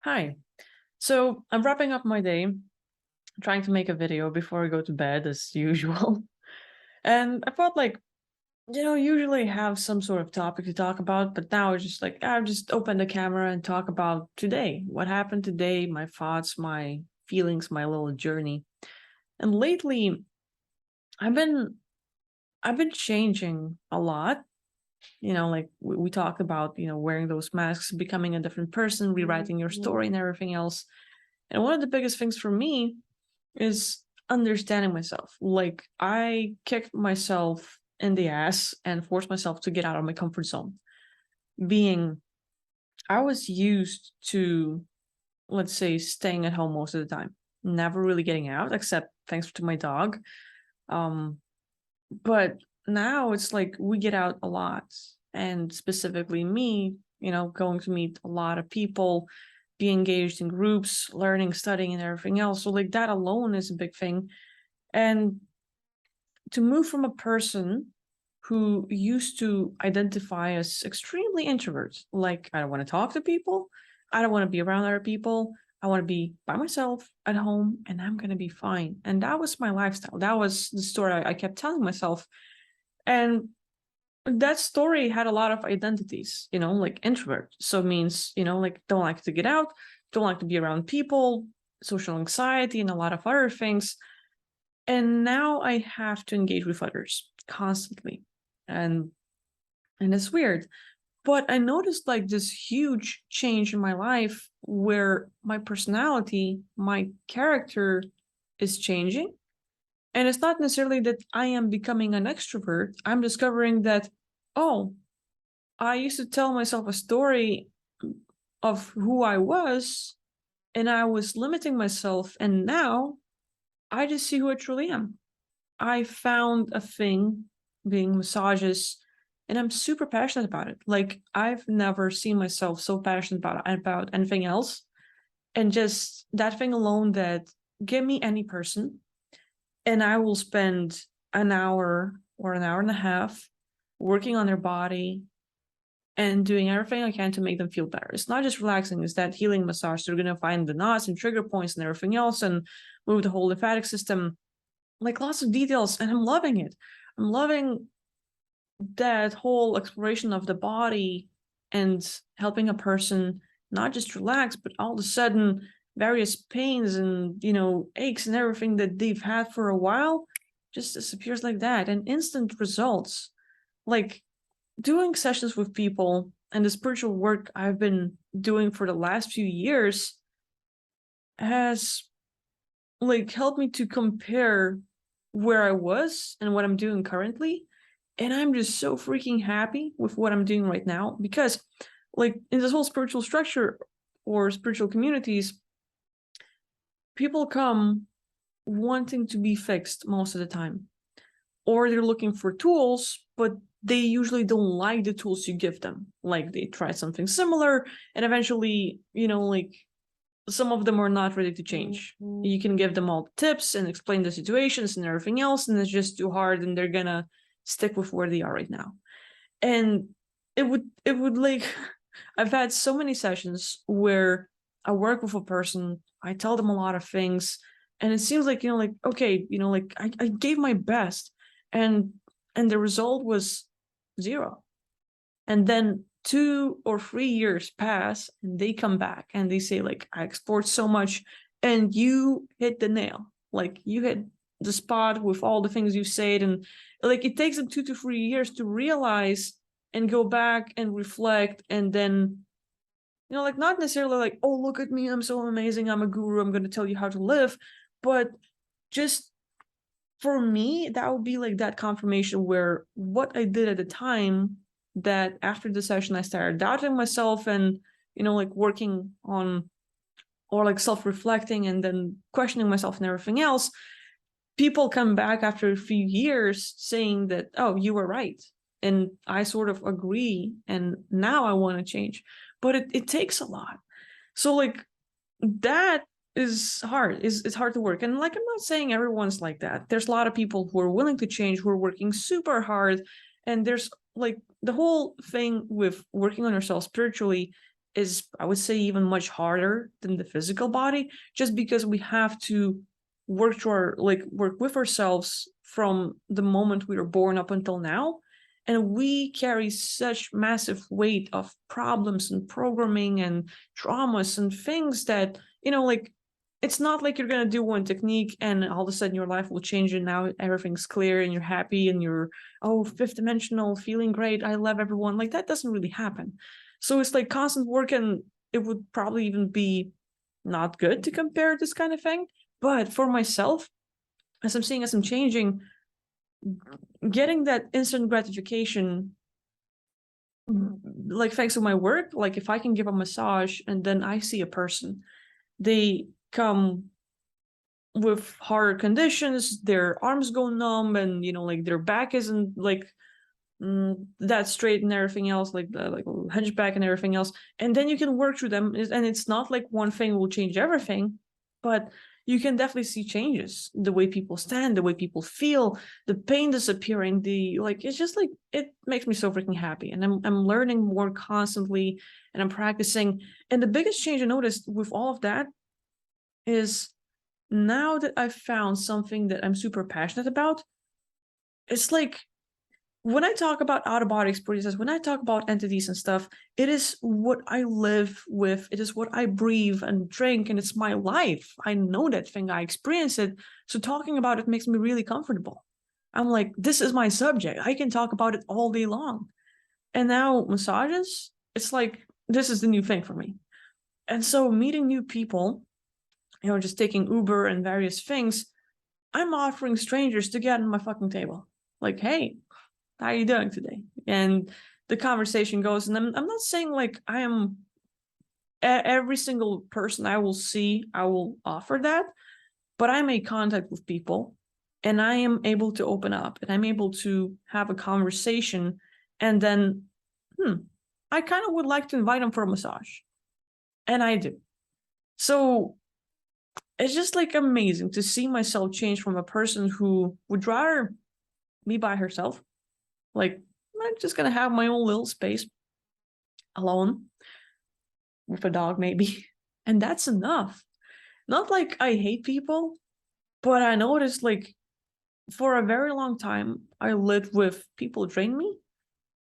Hi. So I'm wrapping up my day, trying to make a video before I go to bed as usual. And I thought usually have some sort of topic to talk about, but now it's just like I'll just open the camera and talk about today. What happened today, my thoughts, my feelings, my little journey. And lately I've been I've been changing a lot. Like we talked about, wearing those masks, becoming a different person, rewriting your story and everything else. And one of the biggest things for me is understanding myself. Like I kicked myself in the ass and forced myself to get out of my comfort zone. Being I was used to, let's say, staying at home most of the time, never really getting out, except thanks to my dog. Um, but now it's like we get out a lot. And specifically me, going to meet a lot of people, be engaged in groups, learning, studying, and everything else. So like that alone is a big thing. And to move from a person who used to identify as extremely introvert, like I don't want to talk to people, I don't want to be around other people, I want to be by myself at home and I'm going to be fine. And that was my lifestyle. That was the story I kept telling myself. And that story had a lot of identities, like introvert. So it means, like don't like to get out, don't like to be around people, social anxiety, and a lot of other things. And now I have to engage with others constantly. And it's weird. But I noticed like this huge change in my life where my personality, my character is changing. And it's not necessarily that I am becoming an extrovert. I'm discovering that, oh, I used to tell myself a story of who I was, and I was limiting myself. And now I just see who I truly am. I found a thing being massages, and I'm super passionate about it. Like I've never seen myself so passionate about anything else. And just that thing alone, that give me any person and I will spend an hour or an hour and a half working on their body and doing everything I can to make them feel better. It's not just relaxing, it's that healing massage. They're gonna find the knots and trigger points and everything else and move the whole lymphatic system, like lots of details, and I'm loving it. I'm loving that whole exploration of the body and helping a person not just relax, but all of a sudden various pains and aches and everything that they've had for a while just disappears like that, and instant results. Like doing sessions with people and the spiritual work I've been doing for the last few years has like helped me to compare where I was and what I'm doing currently. And I'm just so freaking happy with what I'm doing right now because, like, in this whole spiritual structure or spiritual communities, people come wanting to be fixed most of the time, or they're looking for tools, but they usually don't like the tools you give them. Like, they try something similar, and eventually, like, some of them are not ready to change. You can give them all the tips and explain the situations and everything else, and it's just too hard, and they're gonna stick with where they are right now. And it would like I've had so many sessions where I work with a person, I tell them a lot of things, and it seems like, like, okay, like I gave my best, and the result was zero. And then 2 or 3 years pass and they come back and they say, like, I explored so much and you hit the nail. Like you hit the spot with all the things you said. And like it takes them 2 to 3 years to realize and go back and reflect. And then, like not necessarily like, oh, look at me, I'm so amazing, I'm a guru, I'm gonna tell you how to live. But just for me, that would be like that confirmation where what I did at the time, that after the session I started doubting myself and like working on, or like self-reflecting and then questioning myself and everything else, people come back after a few years saying that, oh, you were right, and I sort of agree, and now I want to change. But it takes a lot. So like that is hard. It's hard to work. And like, I'm not saying everyone's like that. There's a lot of people who are willing to change, who are working super hard. And there's like the whole thing with working on yourself spiritually is, I would say, even much harder than the physical body, just because we have to work with ourselves from the moment we were born up until now. And we carry such massive weight of problems and programming and traumas and things that, like, it's not like you're going to do one technique and all of a sudden your life will change and now everything's clear and you're happy and you're, oh, fifth dimensional, feeling great, I love everyone. Like, that doesn't really happen. So it's like constant work, and it would probably even be not good to compare this kind of thing. But for myself, as I'm changing, getting that instant gratification, like thanks to my work, like if I can give a massage and then I see a person, they come with hard conditions, their arms go numb, and like their back isn't like that straight and everything else, like hunchback and everything else, and then you can work through them, and it's not like one thing will change everything, but you can definitely see changes, the way people stand, the way people feel, the pain disappearing, it's just like, it makes me so freaking happy, and I'm learning more constantly, and I'm practicing. And the biggest change I noticed with all of that is, now that I've found something that I'm super passionate about, it's like, when I talk about out-of-body experiences, when I talk about entities and stuff, it is what I live with, it is what I breathe and drink, and it's my life. I know that thing, I experience it, so talking about it makes me really comfortable. I'm like, this is my subject, I can talk about it all day long. And now massages, it's like, this is the new thing for me. And so meeting new people, just taking Uber and various things, I'm offering strangers to get on my fucking table. Like, hey, how are you doing today? And the conversation goes, and I'm not saying like I am every single person I will see, I will offer that, but I make contact with people and I am able to open up and I'm able to have a conversation. And then, I kind of would like to invite them for a massage. And I do. So it's just like amazing to see myself change from a person who would rather be by herself. Like, I'm just gonna have my own little space alone with a dog, maybe. And that's enough. Not like I hate people, but I noticed, like, for a very long time, I lived with people drain me,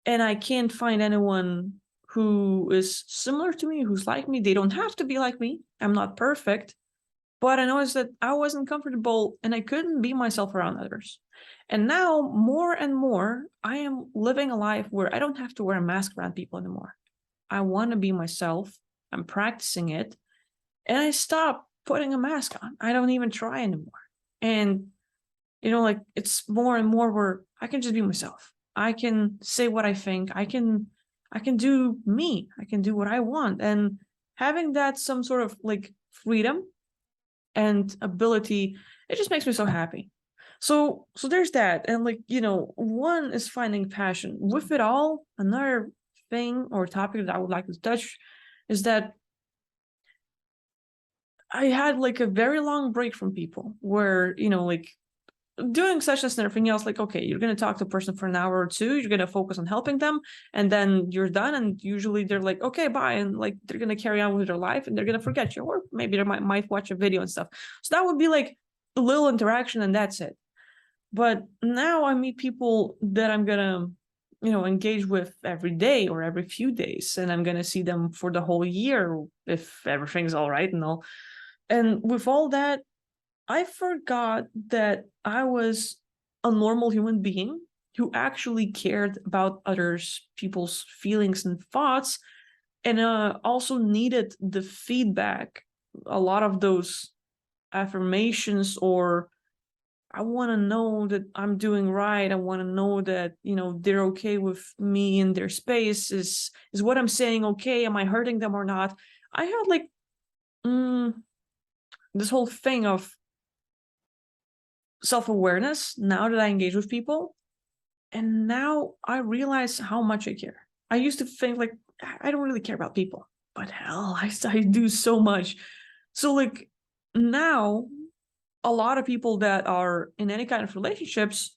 and I can't find anyone who is similar to me, who's like me. They don't have to be like me. I'm not perfect. But I noticed that I wasn't comfortable and I couldn't be myself around others. And now, more and more, I am living a life where I don't have to wear a mask around people anymore. I want to be myself. I'm practicing it. And I stopped putting a mask on. I don't even try anymore. And, like, it's more and more where I can just be myself. I can say what I think. I can do me. I can do what I want. And having that some sort of like freedom and ability, it just makes me so happy. So there's that. And like, one is finding passion with it all. Another thing or topic that I would like to touch is that I had like a very long break from people where, like, doing sessions and everything else, like, okay, you're going to talk to a person for an hour or two, you're going to focus on helping them, and then you're done, and usually they're like, okay, bye, and like they're going to carry on with their life and they're going to forget you, or maybe they might watch a video and stuff. So that would be like a little interaction and that's it. But now I meet people that I'm going to engage with every day or every few days, and I'm going to see them for the whole year if everything's all right and all. And with all that, I forgot that I was a normal human being who actually cared about people's feelings and thoughts, and also needed the feedback, a lot of those affirmations, or I want to know that I'm doing right. I want to know that, they're okay with me in their space. Is what I'm saying okay? Am I hurting them or not? I had like this whole thing of self-awareness now that I engage with people. And now I realize how much I care. I used to think like, I don't really care about people, but hell, I do so much. So like now, a lot of people that are in any kind of relationships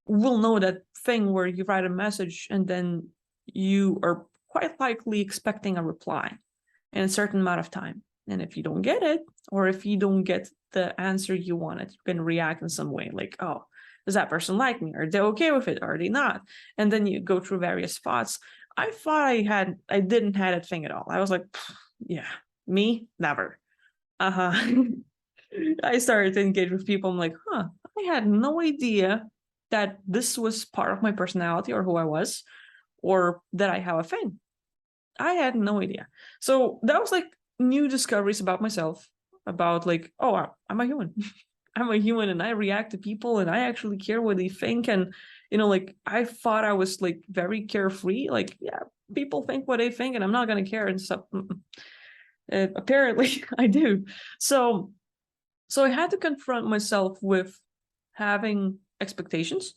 will know that thing where you write a message and then you are quite likely expecting a reply. in a certain amount of time. And if you don't get it, or if you don't get the answer you wanted, you can react in some way, like, oh, does that person like me? Are they okay with it? Are they not? And then you go through various thoughts. I thought I didn't have that thing at all. I was like, yeah, me, never. Uh-huh. I started to engage with people. I'm like, I had no idea that this was part of my personality or who I was, or that I have a thing. I had no idea. So that was like new discoveries about myself, about like, oh, I'm a human. I'm a human and I react to people and I actually care what they think. And, like I thought I was like very carefree. Like, yeah, people think what they think and I'm not going to care and stuff. Apparently I do. So I had to confront myself with having expectations,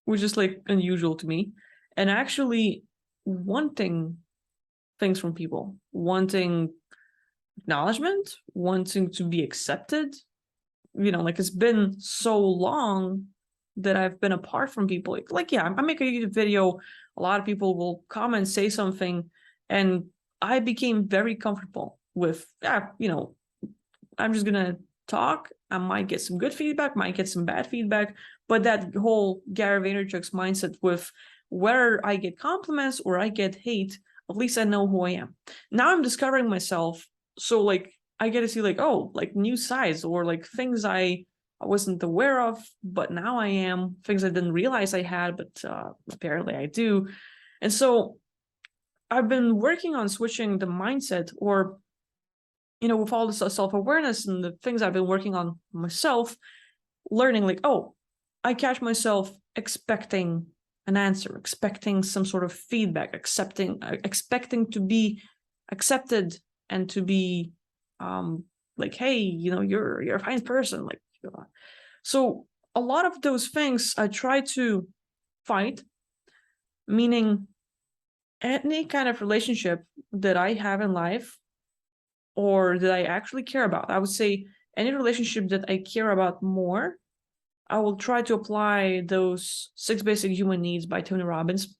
which is like unusual to me, and actually wanting things from people, wanting acknowledgement, wanting to be accepted. Like it's been so long that I've been apart from people. Like yeah, I make a YouTube video, a lot of people will comment, say something, and I became very comfortable with, I'm just gonna talk. I might get some good feedback, might get some bad feedback, but that whole Gary Vaynerchuk's mindset with whether I get compliments or I get hate, at least I know who I am. Now I'm discovering myself, so like I get to see like, oh, like new sides or like things I wasn't aware of, but now I am, things I didn't realize I had, but apparently I do. And so I've been working on switching the mindset, or with all this self-awareness and the things I've been working on myself, learning like, oh, I catch myself expecting an answer, expecting some sort of feedback, expecting to be accepted and to be like, hey, you're a fine person. Like, so a lot of those things I try to fight, meaning any kind of relationship that I have in life or that I actually care about. I would say any relationship that I care about more, I will try to apply those 6 basic human needs by Tony Robbins.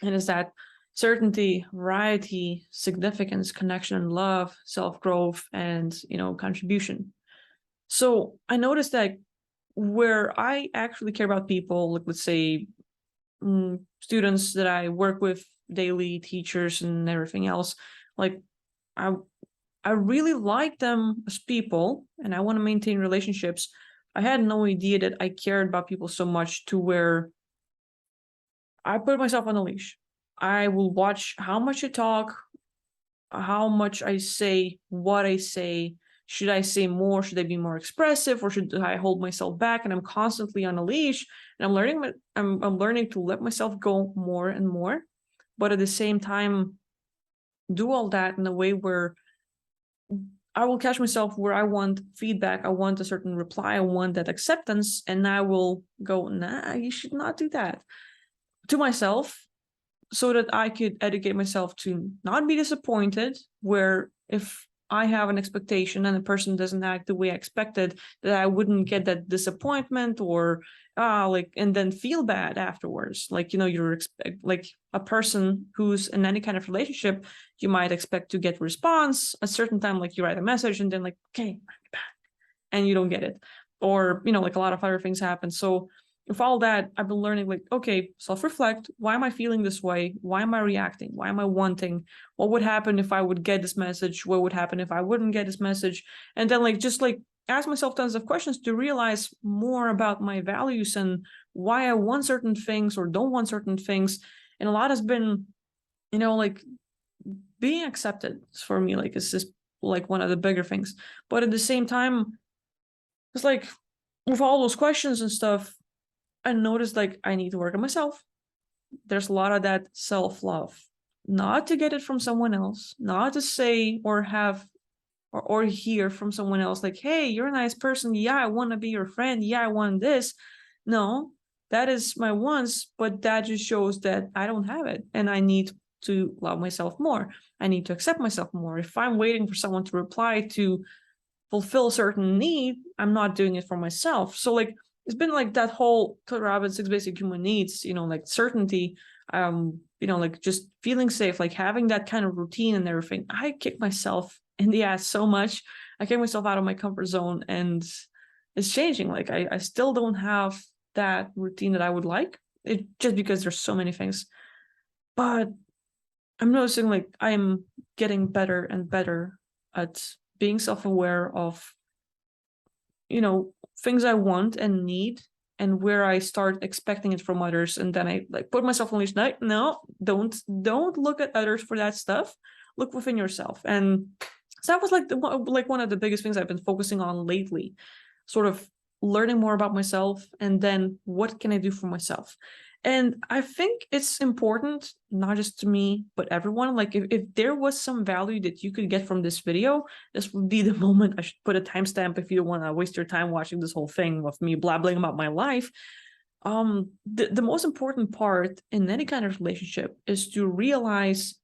And it's that certainty, variety, significance, connection, love, self-growth, and, contribution. So I noticed that where I actually care about people, like let's say students that I work with daily, teachers and everything else, like I really like them as people and I want to maintain relationships. I had no idea that I cared about people so much to where I put myself on a leash. I will watch how much I talk, how much I say, what I say. Should I say more? Should I be more expressive, or should I hold myself back? And I'm constantly on a leash, and I'm learning to let myself go more and more, but at the same time, do all that in a way where I will catch myself where I want feedback, I want a certain reply, I want that acceptance, and I will go, nah, you should not do that to myself, so that I could educate myself to not be disappointed, where if I have an expectation and the person doesn't act the way I expected, that I wouldn't get that disappointment or and then feel bad afterwards. Like, you're like a person who's in any kind of relationship, you might expect to get response a certain time, like you write a message and then like, okay, and you don't get it. Or, like a lot of other things happen. So with all that, I've been learning like, okay, self-reflect. Why am I feeling this way? Why am I reacting? Why am I wanting? What would happen if I would get this message? What would happen if I wouldn't get this message? And then like, just like ask myself tons of questions to realize more about my values and why I want certain things or don't want certain things. And a lot has been, like being accepted for me, like it's just like one of the bigger things. But at the same time, it's like with all those questions and stuff, I noticed like I need to work on myself. There's a lot of that self-love, not to get it from someone else, not to say or have or hear from someone else like, hey, you're a nice person. Yeah, I want to be your friend. Yeah, I want this. No, that is my wants, but that just shows that I don't have it and I need to love myself more. I need to accept myself more. If I'm waiting for someone to reply to fulfill a certain need, I'm not doing it for myself. So like, it's been like that whole Tony Robbins 6 basic human needs, like certainty. like just feeling safe, like having that kind of routine and everything, I kick myself in the ass so much. I kick myself out of my comfort zone, and it's changing. Like I still don't have that routine that I would like, just because there's so many things. But I'm noticing like I'm getting better and better at being self-aware of, things I want and need, and where I start expecting it from others, and then I like put myself on leash. Like, no, don't look at others for that stuff. Look within yourself. And so that was like one of the biggest things I've been focusing on lately, sort of learning more about myself, and then what can I do for myself. And I think it's important, not just to me, but everyone. Like if there was some value that you could get from this video, this would be the moment. I should put a timestamp if you don't want to waste your time watching this whole thing of me blabbling about my life. The most important part in any kind of relationship is to realize,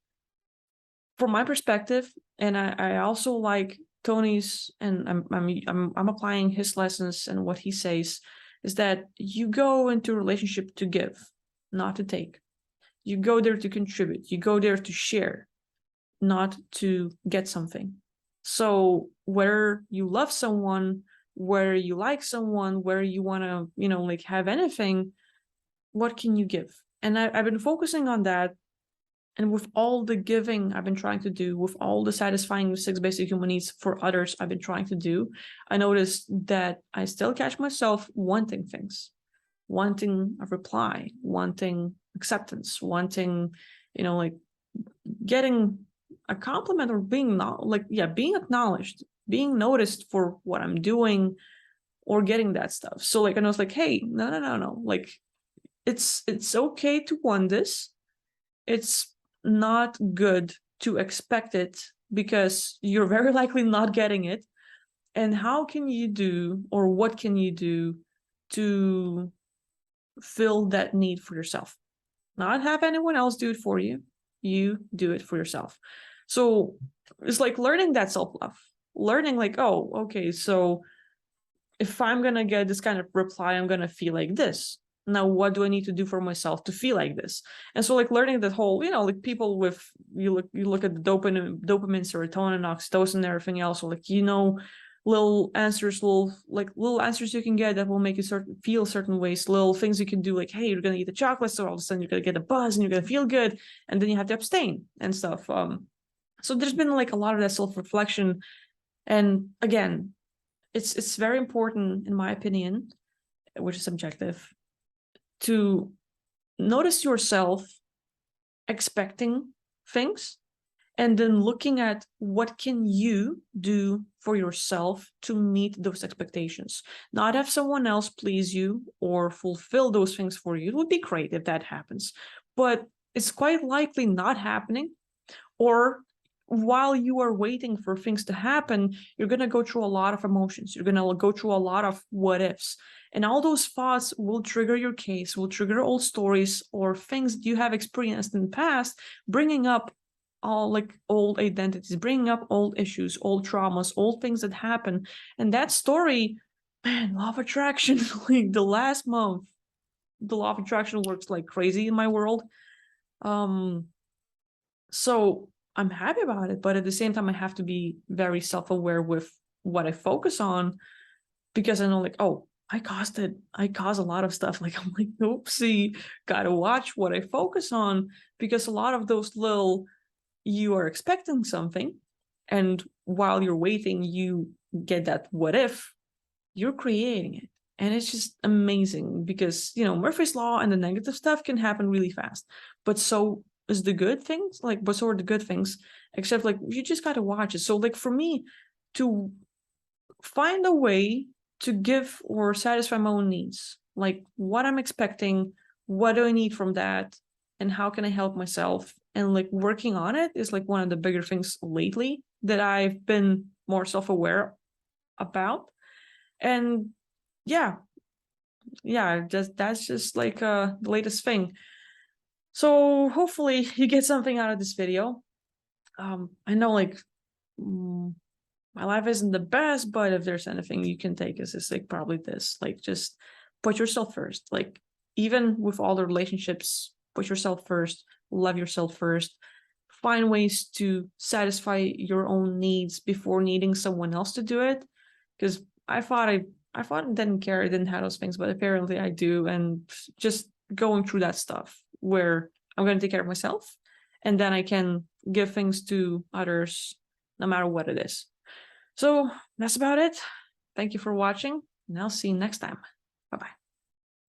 from my perspective, and I also like Tony's, and I'm applying his lessons and what he says, is that you go into a relationship to give, not to take. You go there to contribute. You go there to share, not to get something. So whether you love someone, whether you like someone, whether you want to, like have anything, what can you give? And I've been focusing on that. And with all the giving I've been trying to do, with all the satisfying the 6 basic human needs for others I've been trying to do, I noticed that I still catch myself wanting things, wanting a reply, wanting acceptance, wanting, like getting a compliment, or being being acknowledged, being noticed for what I'm doing, or getting that stuff. So like, and I was like, hey, no. Like, it's okay to want this. It's not good to expect it, because you're very likely not getting it. And how can you do, or what can you do to fill that need for yourself? Not have anyone else do it for you. You do it for yourself. So it's like learning that self-love, learning like, oh, okay, so if I'm going to get this kind of reply, I'm going to feel like this. Now, what do I need to do for myself to feel like this? And so like learning that whole, like people with, you look at the dopamine, serotonin, oxytocin, and everything else. So like, little answers you can get that will make you feel certain ways, little things you can do, like, hey, you're going to eat the chocolate, so all of a sudden you're going to get a buzz and you're going to feel good. And then you have to abstain and stuff. So there's been like a lot of that self-reflection. And again, it's very important, in my opinion, which is subjective, to notice yourself expecting things, and then looking at what can you do for yourself to meet those expectations. Not have someone else please you or fulfill those things for you. It would be great if that happens, but it's quite likely not happening. Or while you are waiting for things to happen, you're going to go through a lot of emotions. You're going to go through a lot of what ifs. And all those thoughts will trigger your case, will trigger old stories or things that you have experienced in the past, bringing up all like old identities, bringing up old issues, old traumas, old things that happen. And that story, man, law of attraction, like the last month, the law of attraction works like crazy in my world. So I'm happy about it, but at the same time, I have to be very self-aware with what I focus on, because I know like, oh, I caused a lot of stuff. Like, I'm like, oopsie, gotta watch what I focus on, because a lot of those you are expecting something, and while you're waiting, you get that what if, you're creating it. And it's just amazing, because, Murphy's Law and the negative stuff can happen really fast, but so is the good things, but so are the good things, except like you just got to watch it. So like for me to find a way to give or satisfy my own needs, like what I'm expecting, what do I need from that, and how can I help myself, and like working on it is like one of the bigger things lately that I've been more self-aware about. And that's just like the latest thing. So hopefully you get something out of this video. I know like my life isn't the best, but if there's anything you can take, is like probably this, like just put yourself first. Like even with all the relationships, put yourself first, love yourself first, find ways to satisfy your own needs before needing someone else to do it. Because I thought I didn't care, I didn't have those things, but apparently I do. And just going through that stuff where I'm going to take care of myself, and then I can give things to others no matter what it is. So that's about it. Thank you for watching, and I'll see you next time. Bye-bye.